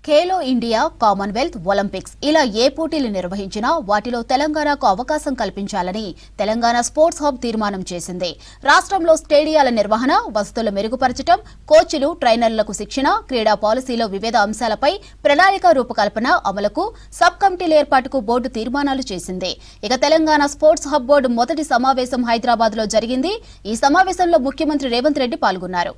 Khelo India, Commonwealth, Olympics ఇలా ఏ పోటీలు నిర్వహించినా వాటిలో తెలంగాణకు అవకాశం కల్పించాలని తెలంగాణ స్పోర్ట్స్ హబ్ తీర్మానం చేసింది. రాష్ట్రంలో స్టేడియాల నిర్వహణ, వసతులు మెరుగుపరచడం, కోచ్లు, ట్రైనర్లకు శిక్షణ, క్రీడా పాలసీలో వివిధ అంశాలపై ప్రణాళిక రూపకల్పన అమలుకు సబ్ కమిటీల ఏర్పాటుకు బోర్డు తీర్మానాలు చేసింది. ఇక తెలంగాణ స్పోర్ట్స్ హబ్ బోర్డు మొదటి సమావేశం హైదరాబాద్ లో జరిగింది. ఈ సమావేశంలో ముఖ్యమంత్రి రేవంత్ రెడ్డి పాల్గొన్నారు.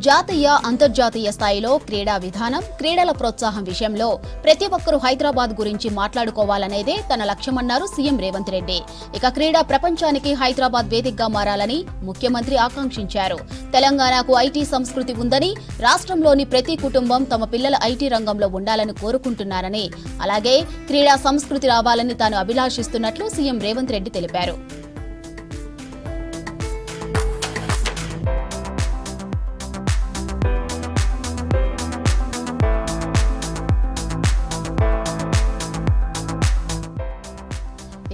జాతీయ, అంతర్జాతీయ స్థాయిలో క్రీడా విధానం, క్రీడల ప్రోత్సాహం విషయంలో ప్రతి ఒక్కరూ హైదరాబాద్ గురించి మాట్లాడుకోవాలనేదే తన లక్ష్యమన్నారు సీఎం రేవంత్ రెడ్డి. ఇక క్రీడా ప్రపంచానికి హైదరాబాద్ వేదికగా మారాలని ముఖ్యమంత్రి ఆకాంక్షించారు. తెలంగాణకు ఐటీ సంస్కృతి ఉందని, రాష్ట్రంలోని ప్రతి కుటుంబం తమ పిల్లల ఐటీ రంగంలో ఉండాలని కోరుకుంటున్నారని, అలాగే క్రీడా సంస్కృతి రావాలని తాను అభిలాషిస్తున్నట్లు సీఎం రేవంత్ రెడ్డి తెలిపారు.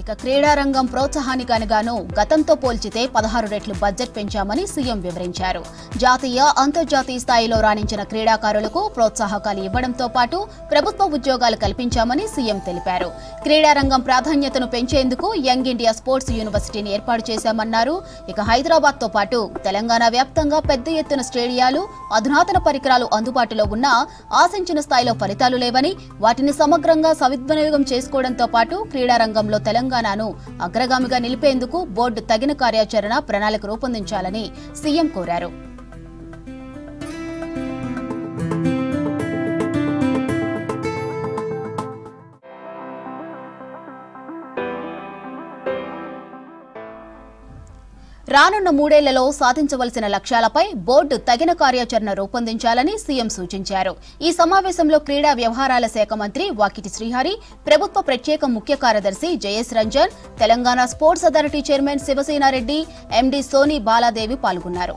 ఇక క్రీడా రంగం ప్రోత్సాహానికి అనుగాను గతంతో పోల్చితే 16 రెట్లు బడ్జెట్ పెంచామని సీఎం వివరించారు. జాతీయ, అంతర్జాతీయ స్థాయిలో రాణించిన క్రీడాకారులకు ప్రోత్సాహకాలు ఇవ్వడంతో పాటు ప్రభుత్వ ఉద్యోగాలు కల్పించామని సీఎం తెలిపారు. క్రీడా రంగం ప్రాధాన్యతను పెంచేందుకు యంగ్ ఇండియా స్పోర్ట్స్ యూనివర్సిటీని ఏర్పాటు చేశామన్నారు. ఇక హైదరాబాద్ తో పాటు తెలంగాణ వ్యాప్తంగా పెద్ద ఎత్తున స్టేడియాలు, అధునాతన పరికరాలు అందుబాటులో ఉన్నా ఆశించిన స్థాయిలో ఫలితాలు లేవని, వాటిని సమగ్రంగా సద్వినియోగం చేసుకోవడంతో పాటు క్రీడా రంగంలో తెలంగాణను అగ్రగామిగా నిలిపేందుకు బోర్డు తగిన కార్యాచరణ ప్రణాళిక రూపొందించాలని సీఎం కోరారు. రానున్న 3 ఏళ్లలో సాధించవలసిన లక్ష్యాలపై బోర్డు తగిన కార్యాచరణ రూపొందించాలని సీఎం సూచించారు. ఈ సమావేశంలో క్రీడా వ్యవహారాల శాఖ మంత్రి వాకిటి శ్రీహరి, ప్రభుత్వ ప్రత్యేక ముఖ్య కార్యదర్శి Jayesh Ranjan, Telangana sports authority chairman Sivasena Reddy, MD Soni Baladevi పాల్గొన్నారు.